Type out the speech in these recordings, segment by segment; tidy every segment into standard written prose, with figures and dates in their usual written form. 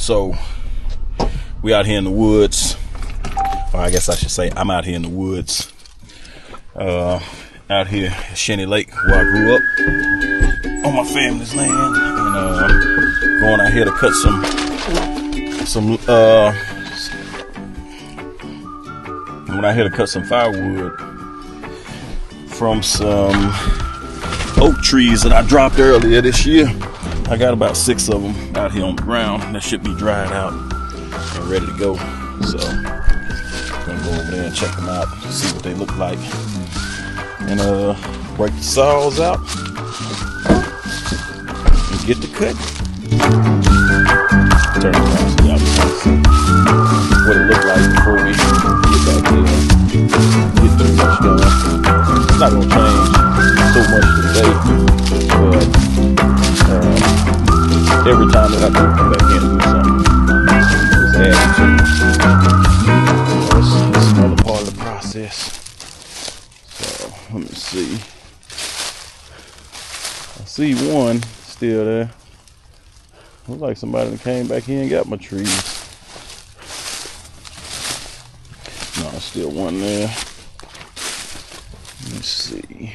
So we out here in the woods, or I guess I should say I'm out here in the woods, out here at Shenny Lake, where I grew up, on my family's land, and going out here to cut some firewood from some oak trees that I dropped earlier this year. I got about 6 of them out here on the ground, and that should be dried out and ready to go. So I'm gonna go over there and check them out, see what they look like, and break the saws out and get to cut. Turn it around so y'all can see what it looked like before we get back there. Get too much done. It's not gonna change so much today, but every time that I do come back in and do something, just add to it. It's another part of the process. So let me see. I see one still there. Looks like somebody that came back here and got my trees. No, still one there. Let me see.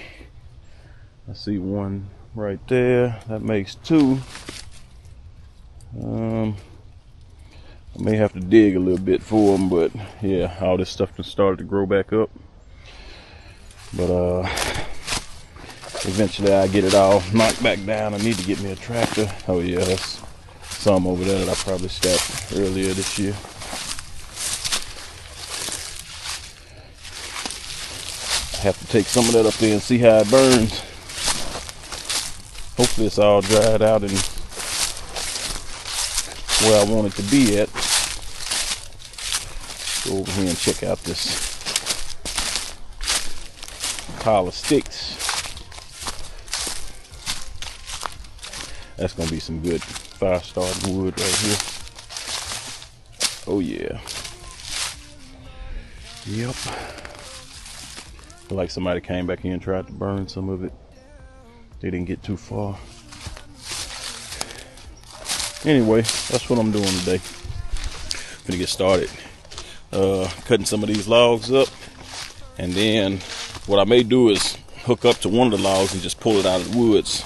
I see one right there. That makes 2. I may have to dig a little bit for them, but yeah, all this stuff can start to grow back up. But eventually I get it all knocked back down. I need to get me a tractor. Oh yeah, that's some over there that I probably stacked earlier this year. I have to take some of that up there and see how it burns. Hopefully it's all dried out and where I want it to be at. Go over here and check out this pile of sticks. That's gonna be some good fire starting wood right here. Oh yeah. Yep. Feel like somebody came back in and tried to burn some of it. They didn't get too far. Anyway, that's what I'm doing today. Gonna get started cutting some of these logs up, and then what I may do is hook up to one of the logs and just pull it out of the woods.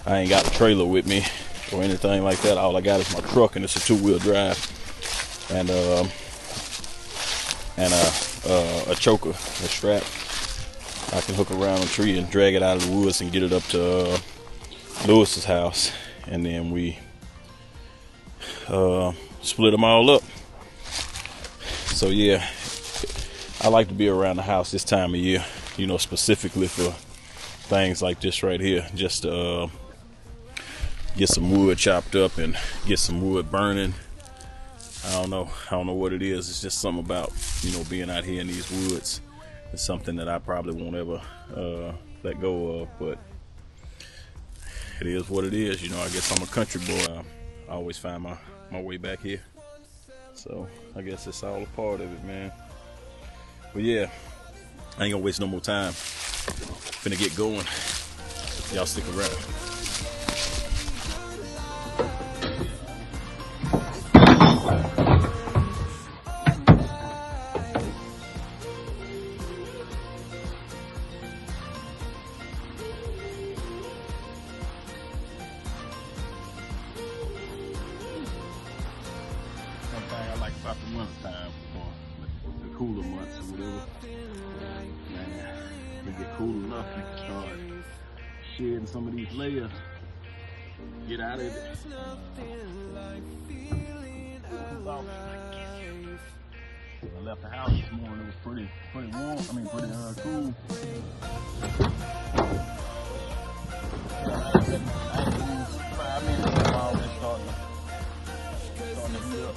I ain't got a trailer with me or anything like that. All I got is my truck, and it's a 2-wheel drive, and a choker, a strap. I can hook around a tree and drag it out of the woods and get it up to Lewis's house, and then we split them all up. So yeah, I like to be around the house this time of year, you know, specifically for things like this right here, just to get some wood chopped up and get some wood burning. I don't know what it is. It's just something about, you know, being out here in these woods. It's something that I probably won't ever let go of, but it is what it is. You know, I guess I'm a country boy. I always find my way back here. So I guess it's all a part of it, man. But yeah, I ain't gonna waste no more time. Finna get going. Y'all stick around. About the winter time or the cooler months or whatever. Man, when it get cool enough, you can start shedding some of these layers. Get out of it. I left the house this morning. It was pretty warm. I mean, pretty cool. I had 5 minutes. I'm already starting to heat up.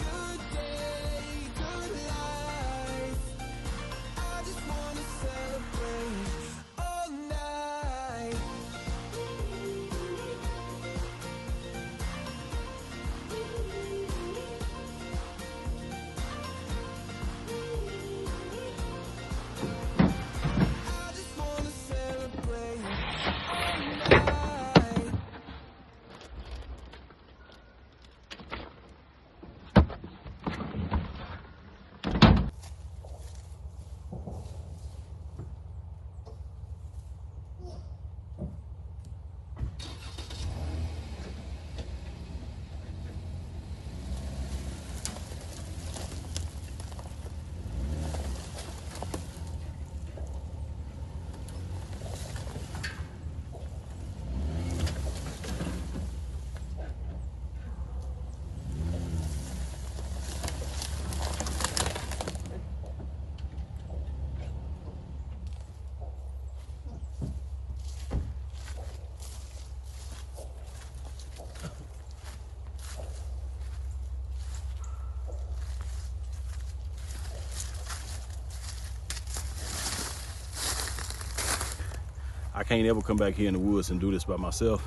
I can't ever come back here in the woods and do this by myself.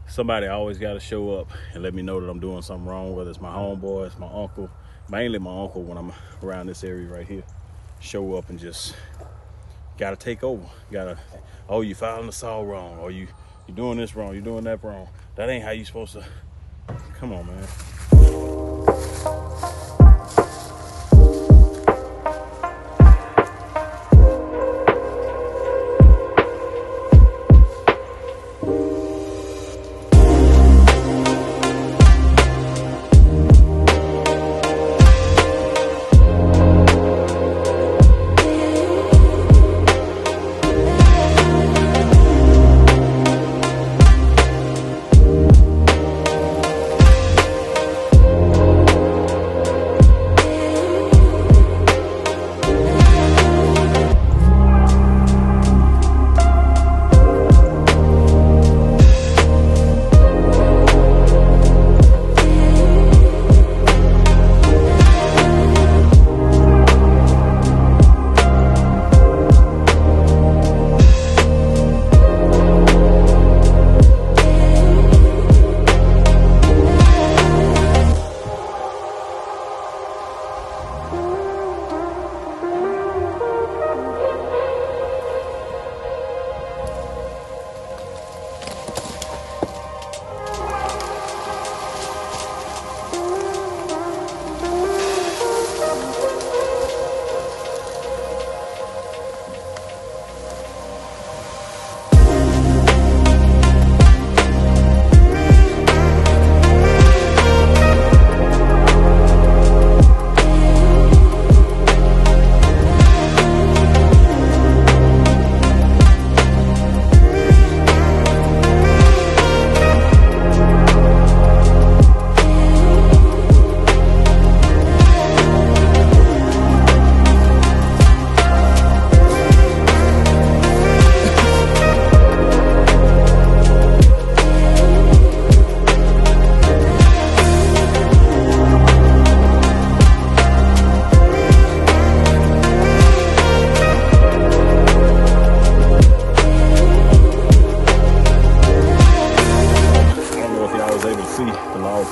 Somebody always got to show up and let me know that I'm doing something wrong, whether it's my homeboys, my uncle, mainly my uncle when I'm around this area right here. Show up and just gotta take over. Gotta, oh, you filing the saw wrong, or you doing this wrong, you doing that wrong. That ain't how you supposed to. Come on, man.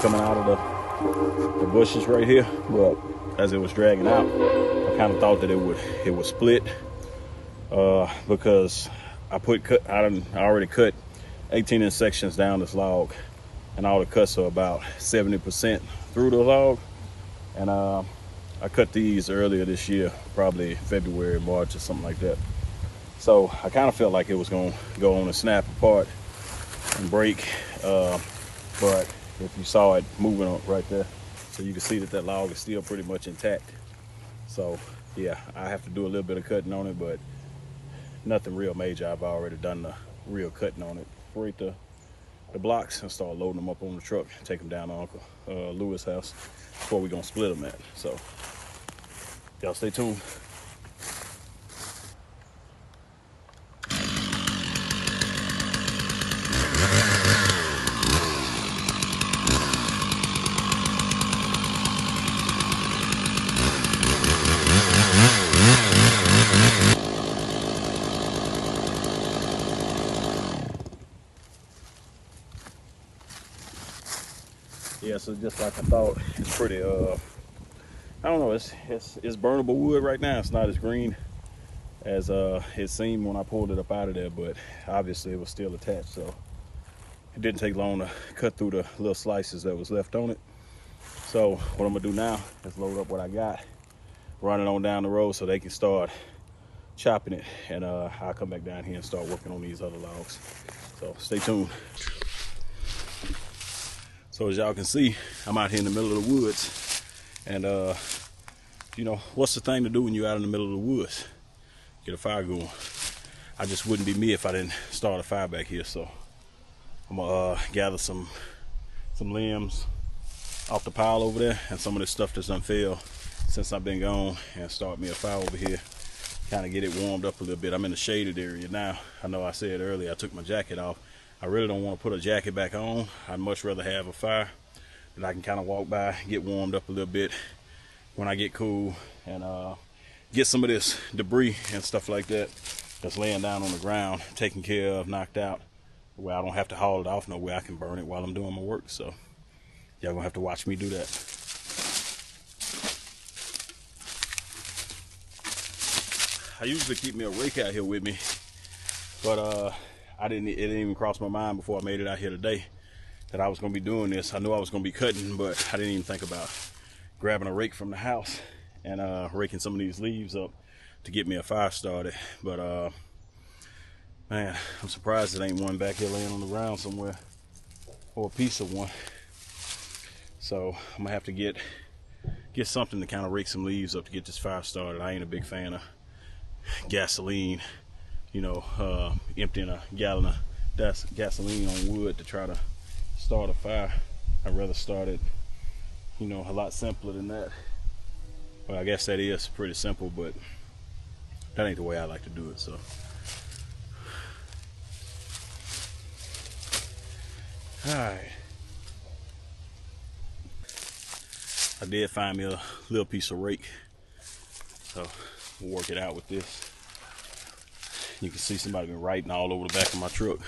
Coming out of the bushes right here, but as it was dragging out, I kind of thought that it would split because I already cut 18-inch sections down this log, and all the cuts are about 70% through the log. And I cut these earlier this year, probably February, March, or something like that. So I kind of felt like it was going to go on and snap apart and break, but if you saw it moving up right there, so you can see that log is still pretty much intact. So yeah, I have to do a little bit of cutting on it, but nothing real major. I've already done the real cutting on it. Break the blocks and start loading them up on the truck, take them down to Uncle Lewis' house before we're gonna split them at. So y'all stay tuned. Yeah, so just like I thought, it's pretty I don't know, it's burnable wood right now. It's not as green as it seemed when I pulled it up out of there, but obviously it was still attached, so it didn't take long to cut through the little slices that was left on it. So what I'm gonna do now is load up what I got, run it on down the road so they can start chopping it, and I'll come back down here and start working on these other logs. So stay tuned. So as y'all can see, I'm out here in the middle of the woods, and you know, what's the thing to do when you're out in the middle of the woods? Get a fire going. I just wouldn't be me if I didn't start a fire back here. So I'm gonna gather some limbs off the pile over there and some of this stuff that's unfilled since I've been gone, and start me a fire over here, kind of get it warmed up a little bit. I'm in the shaded area now. I know I said earlier I took my jacket off. I really don't want to put a jacket back on. I'd much rather have a fire that I can kind of walk by, get warmed up a little bit when I get cool, and get some of this debris and stuff like that that's laying down on the ground, taken care of, knocked out, where I don't have to haul it off nowhere. I can burn it while I'm doing my work. So y'all gonna have to watch me do that. I usually keep me a rake out here with me, but it didn't even cross my mind before I made it out here today that I was gonna be doing this. I knew I was gonna be cutting, but I didn't even think about grabbing a rake from the house and raking some of these leaves up to get me a fire started. But man, I'm surprised it ain't one back here laying on the ground somewhere, or a piece of one. So I'm gonna have to get something to kind of rake some leaves up to get this fire started. I ain't a big fan of gasoline, emptying a gallon of gasoline on wood to try to start a fire. I'd rather start it, a lot simpler than that. Well, I guess that is pretty simple, but that ain't the way I like to do it. So alright, I did find me a little piece of rake, so we'll work it out with this. You can see somebody been writing all over the back of my truck.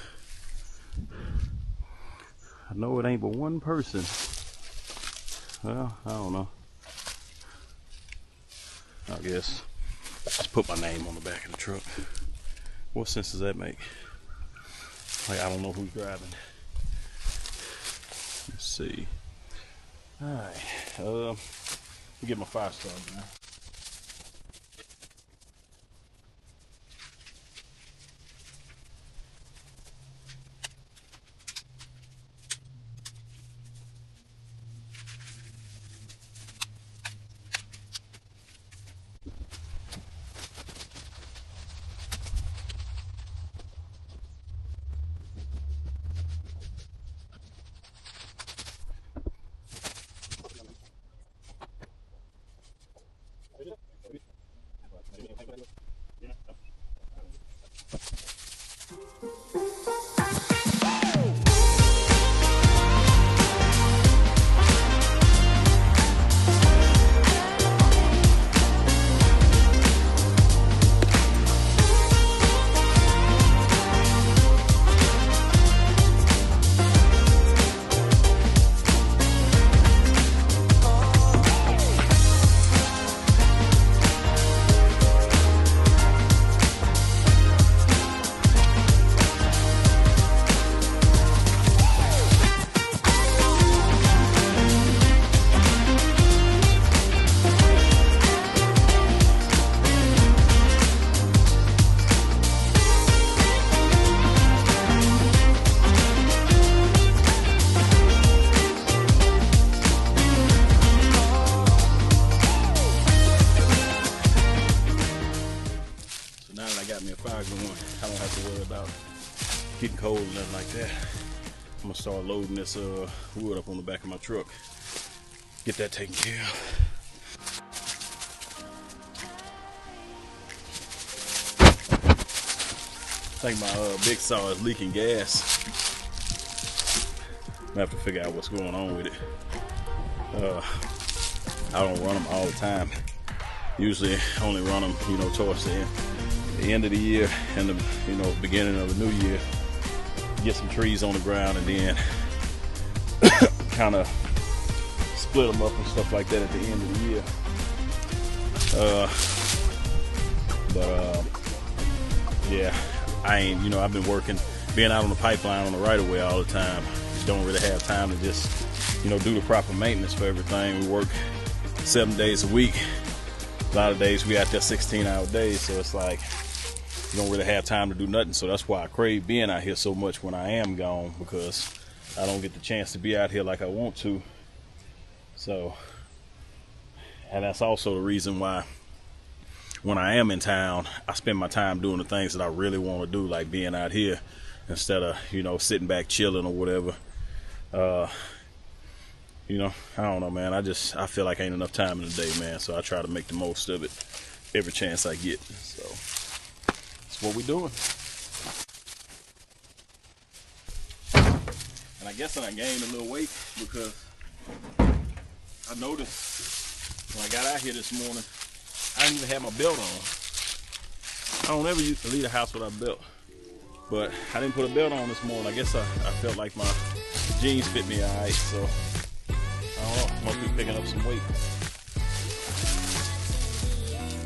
I know it ain't but one person. Well, I don't know. I guess just put my name on the back of the truck. What sense does that make? Like, I don't know who's driving. Let's see. Alright, let me get my fire started now. I don't have to worry about getting cold or nothing like that. I'm gonna start loading this wood up on the back of my truck. Get that taken care of. I think my big saw is leaking gas. I have to figure out what's going on with it. I don't run them all the time. Usually only run them, towards the end of the year and the, beginning of the new year. Get some trees on the ground and then kind of split them up and stuff like that at the end of the year. Yeah, I ain't, I've been working, being out on the pipeline on the right of way all the time. Just don't really have time to just, do the proper maintenance for everything. We work 7 days a week. A lot of days we out there 16-hour days, so it's like you don't really have time to do nothing. So that's why I crave being out here so much when I am gone, because I don't get the chance to be out here like I want to. So, and that's also the reason why when I am in town, I spend my time doing the things that I really want to do, like being out here instead of, sitting back chilling or whatever. I don't know, man. I feel like ain't enough time in the day, man. So I try to make the most of it every chance I get. So that's what we doing. And I guess I gained a little weight because I noticed when I got out here this morning, I didn't even have my belt on. I don't ever used to leave the house without a belt, but I didn't put a belt on this morning. I guess I felt like my jeans fit me all right, so I don't know. Must be picking up some weight.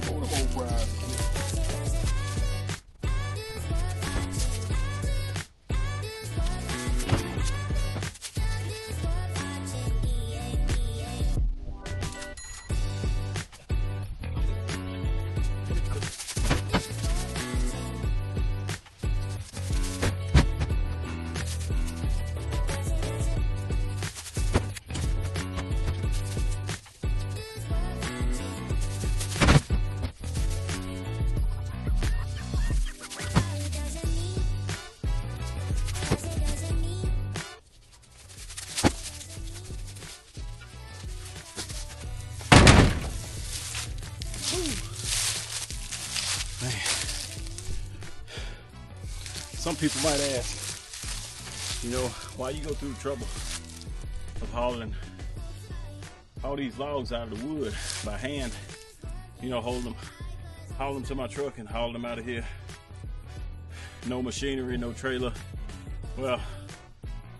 Hold them old rides. Man. Some people might ask, you know, why you go through the trouble of hauling all these logs out of the wood by hand, you know, haul them to my truck and haul them out of here. No machinery, no trailer. Well,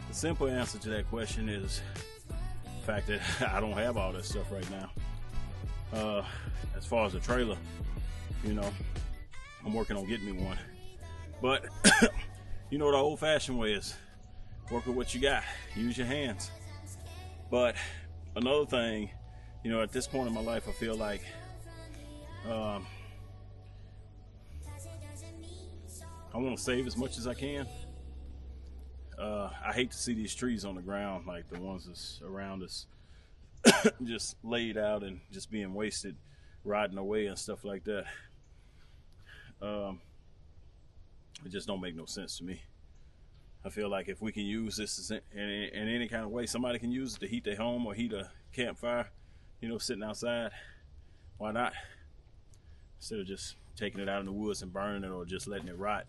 the simple answer to that question is the fact that I don't have all that stuff right now. As far as the trailer, you know, I'm working on getting me one. But you know, the old-fashioned way is work with what you got. Use your hands. But another thing, you know, at this point in my life, I feel like I want to save as much as I can. I hate to see these trees on the ground, like the ones that's around us, just laid out and just being wasted, rotting away and stuff like that. It just don't make no sense to me. I feel like if we can use this in any kind of way, somebody can use it to heat their home or heat a campfire, you know, sitting outside. Why not? Instead of just taking it out in the woods and burning it or just letting it rot.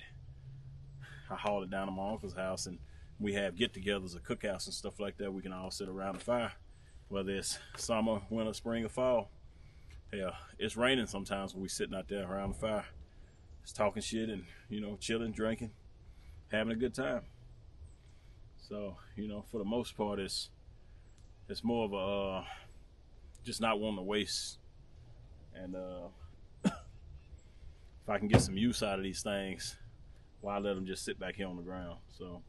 I haul it down to my uncle's house, and we have get-togethers or cookouts and stuff like that. We can all sit around the fire, whether it's summer, winter, spring, or fall. Yeah, it's raining sometimes when we sitting out there around the fire, just talking shit and, you know, chilling, drinking, having a good time. So, you know, for the most part, it's more of a just not wanting to waste. And if I can get some use out of these things, why let them just sit back here on the ground? So,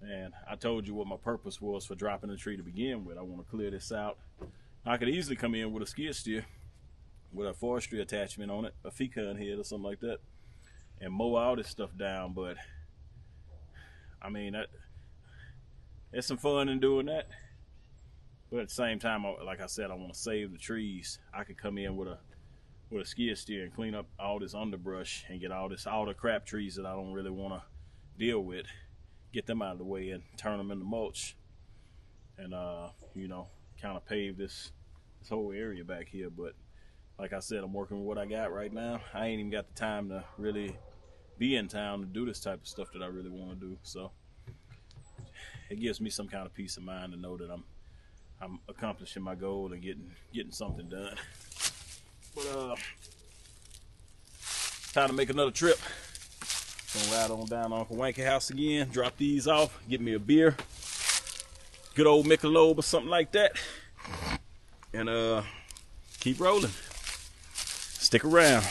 and I told you what my purpose was for dropping the tree to begin with. I want to clear this out. I could easily come in with a skid steer with a forestry attachment on it, a pecan head or something like that, and mow all this stuff down. But I mean, there's some fun in doing that. But at the same time, like I said, I want to save the trees. I could come in with a skid steer and clean up all this underbrush and get all the crap trees that I don't really want to deal with, get them out of the way and turn them into mulch, and you know, kind of pave this whole area back here. But like I said, I'm working with what I got right now. I ain't even got the time to really be in town to do this type of stuff that I really want to do. So it gives me some kind of peace of mind to know that I'm accomplishing my goal and getting something done. But time to make another trip. Gonna ride on down to Uncle Wanky house again, drop these off, get me a beer, good old Michelob or something like that, and keep rolling. Stick around.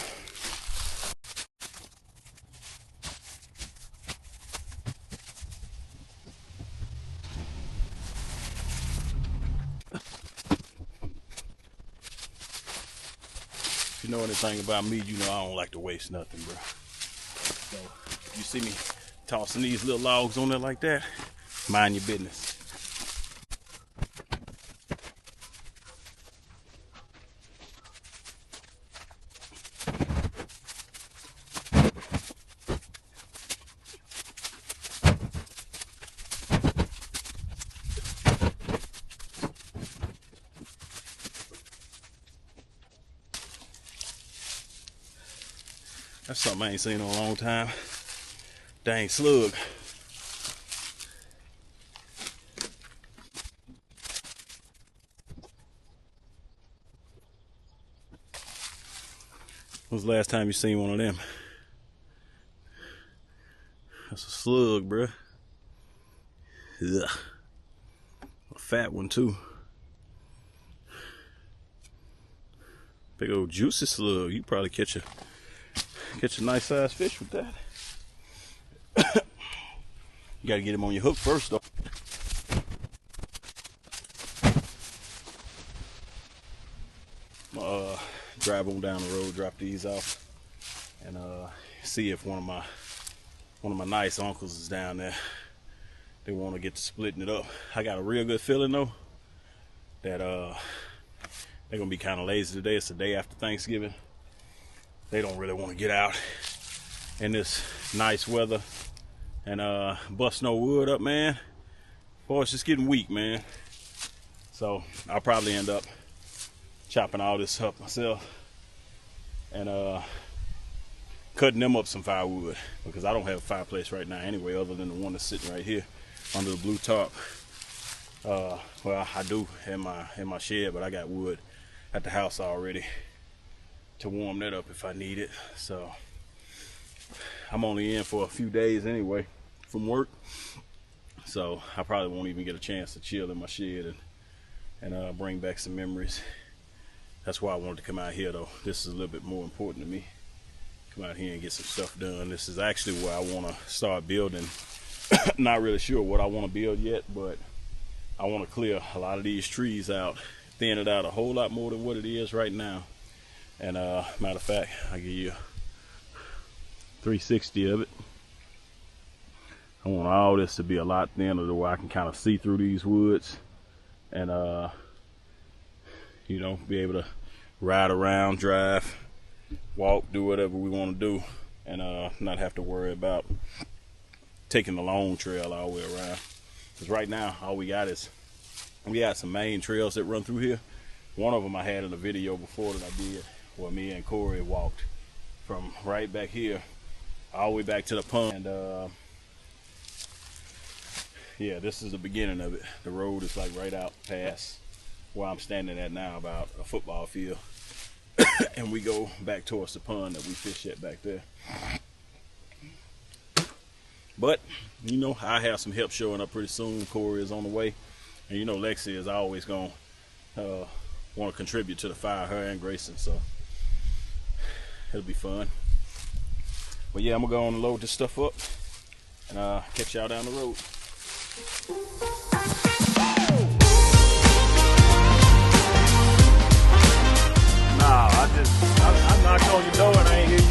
If you know anything about me, you know I don't like to waste nothing, bro. So you see me tossing these little logs on there like that, mind your business. That's something I ain't seen in a long time. Dang slug. When was the last time you seen one of them? That's a slug, bruh. Ugh. A fat one too. Big old juicy slug. You probably catch a nice sized fish with that. You gotta get him on your hook first though. Drive on down the road, drop these off, and see if one of my nice uncles is down there. They want to get to splitting it up. I got a real good feeling though that they're gonna be kind of lazy today. It's the day after Thanksgiving. They don't really want to get out in this nice weather and bust no wood up, man. Boy, it's just getting weak, man. So I'll probably end up chopping all this up myself and cutting them up some firewood, because I don't have a fireplace right now anyway, other than the one that's sitting right here under the blue tarp. Well, I do in my shed, but I got wood at the house already to warm that up if I need it. So I'm only in for a few days anyway from work, so I probably won't even get a chance to chill in my shed and bring back some memories. That's why I wanted to come out here though. This is a little bit more important to me. Come out here and get some stuff done. This is actually where I want to start building. Not really sure what I want to build yet, but I want to clear a lot of these trees out, thin it out a whole lot more than what it is right now. And matter of fact, I'll give you 360 of it. I want all this to be a lot thinner to where I can kind of see through these woods and you know, be able to ride around, drive, walk, do whatever we want to do, and not have to worry about taking the long trail all the way around. Because right now, all we got is, we got some main trails that run through here. One of them I had in a video before that I did, where me and Corey walked from right back here all the way back to the pond. And yeah, this is the beginning of it. The road is like right out past where I'm standing at now, about a football field. And we go back towards the pond that we fish at back there. But, you know, I have some help showing up pretty soon. Corey is on the way. And you know Lexi is always going to want to contribute to the fire, her and Grayson. So, it'll be fun. But yeah, I'm going to go on and load this stuff up. And catch y'all down the road. Nah, I knocked on your door and I ain't hear you.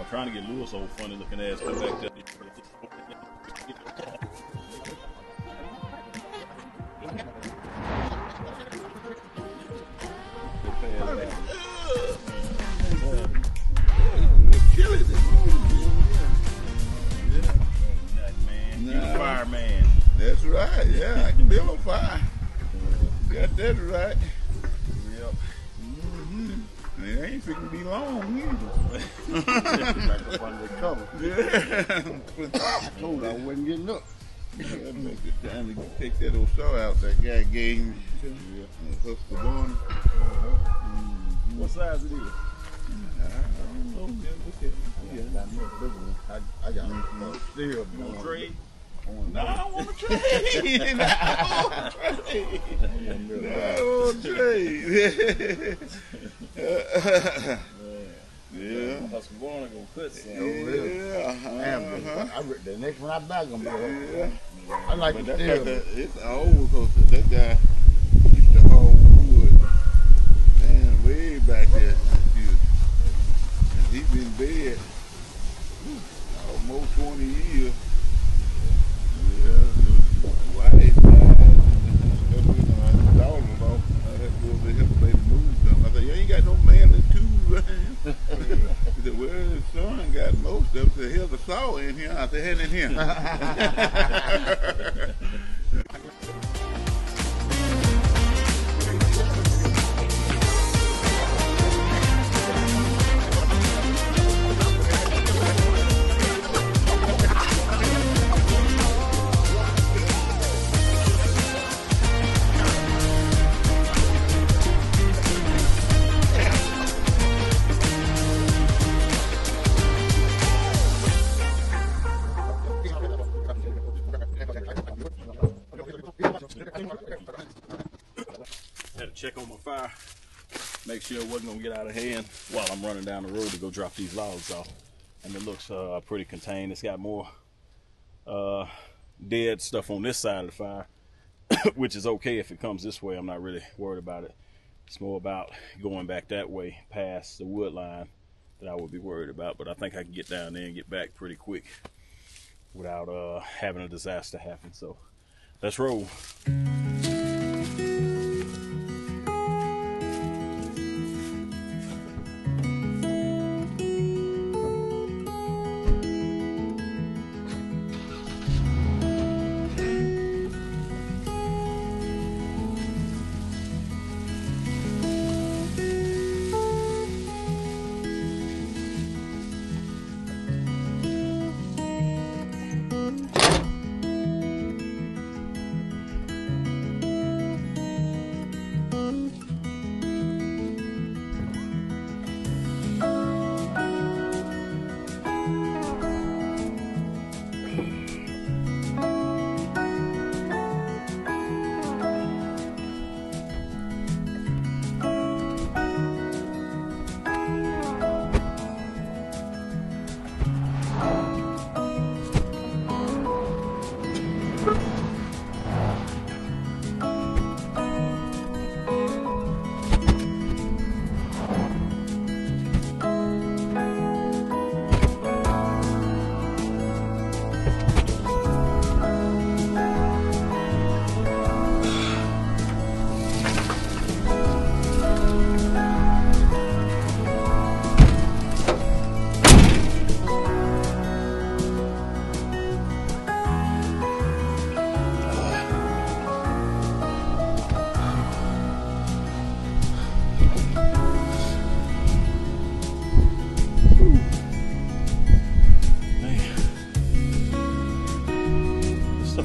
Trying to get Lewis old funny looking ass come back there. Fireman. That's right, yeah, I can build on fire. Got that right. Yep. It ain't fixing to be long either. I told her I wasn't getting up. That make it time to take that old saw out that guy gave me. Hustle barn. What size it is? I don't know. Look at it. I got one. Still, No trade? no, I don't want to trade. I don't want to trade. Yeah. Husqvarna gonna cut some. The next one I buy gonna be yeah. I like But the that's steel. like it's old because that guy used to haul wood, man, way back there. And he's been dead almost 20 years. Yeah, his wife died and stuff, you know, his daughter lost. I had to go over there and help the lady move something. I said, you ain't got no manly tools, man. He said, well, his son got most of them. He said, here's a saw in here. I said, hand in here. Had to check on my fire, make sure it wasn't gonna get out of hand while I'm running down the road to go drop these logs off. And it looks pretty contained. It's got more dead stuff on this side of the fire, which is okay if it comes this way. I'm not really worried about it. It's more about going back that way past the wood line that I would be worried about. But I think I can get down there and get back pretty quick without having a disaster happen. So let's roll.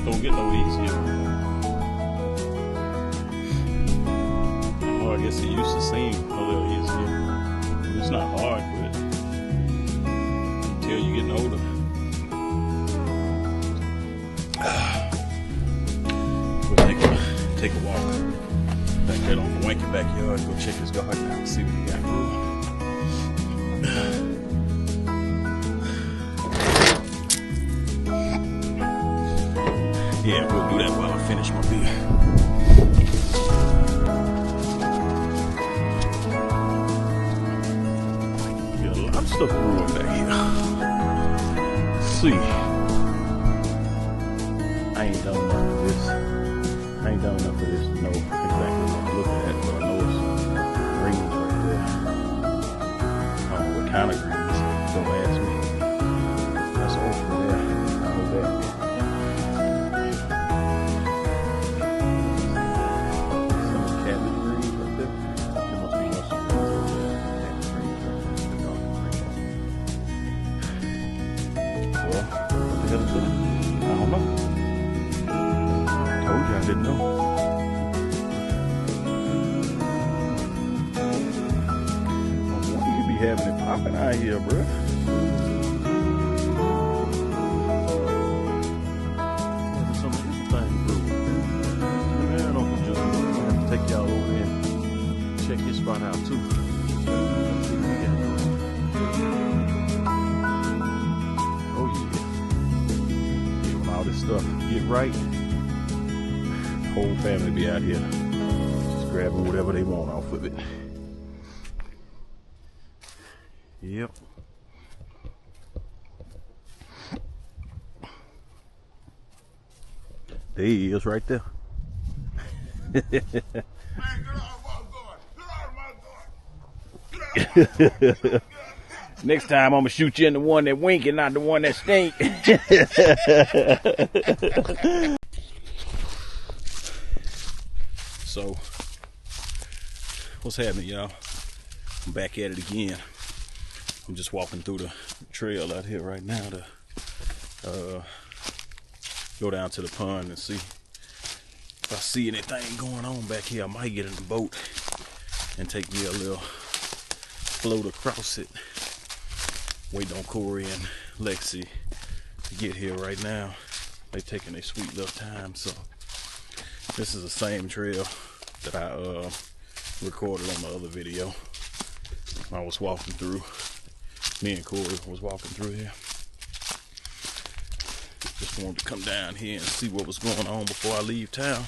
Don't get no easier. Well, I guess it used to seem a little easier. It's not hard, but until you're getting older. We'll take a walk back there on the Wanky backyard and go check his garden out and see what he got going. Yeah, we'll do that while I finish my beer. Got a lot of stuff brewing back here. Let's see. I ain't done enough of this. I ain't done enough of this to know exactly what I'm looking at, but I know it's greens right there. I don't know what kind of greens. Don't ask me. That's over there. I know that. I didn't know. You be having it popping out here, bruh. Some of this thing, bro. Man, Uncle Joe, I'm gonna have to take y'all over there and check his spot out too. See what we got. this stuff get right, the whole family be out here just grabbing whatever they want off of it. Yep. There he is right there. Man, get out of my garden. Get out of my garden. Get out. Next time I'm gonna shoot you in the one that wink and not the one that stink. So, what's happening, y'all? I'm back at it again. I'm just walking through the trail out here right now to go down to the pond and see if I see anything going on back here. I might get in the boat and take me a little float across it. Waiting on Corey and Lexi to get here right now. They're taking their sweet little time. So this is the same trail that I recorded on the other video. I was walking through. Me and Corey was walking through here. Just wanted to come down here and see what was going on before I leave town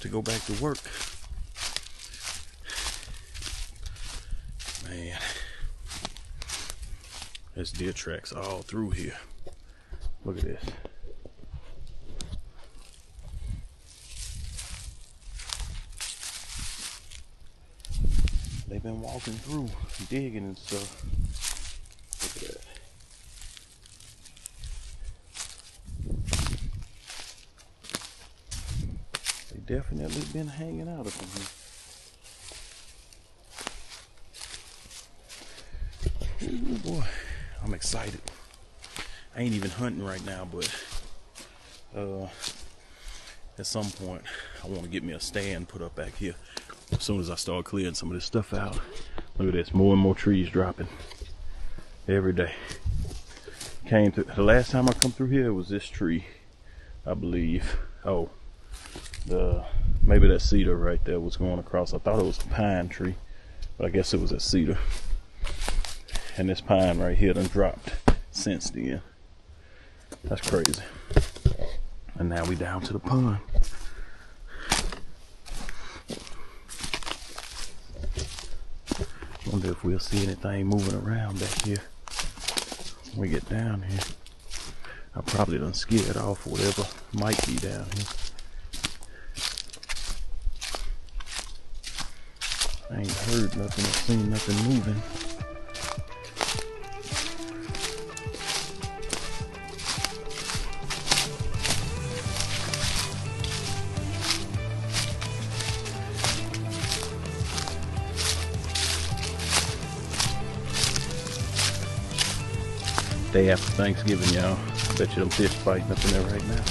to go back to work. Man, there's deer tracks all through here. Look at this. They've been walking through, digging and stuff. Look at that. They definitely been hanging out up in here. Ooh, boy, I'm excited. I ain't even hunting right now, but at some point I want to get me a stand put up back here as soon as I start clearing some of this stuff out. Look at this, more and more trees dropping every day. The last time I come through here, it was this tree, I believe. Oh, maybe that cedar right there was going across. I thought it was a pine tree, but I guess it was a cedar. And this pine right here done dropped since then. That's crazy. And now we down to the pond. Wonder if we'll see anything moving around back here when we get down here. I probably done scared off whatever might be down here. I ain't heard nothing or seen nothing moving. Day after Thanksgiving, y'all. I bet you them fish fighting up in there right now.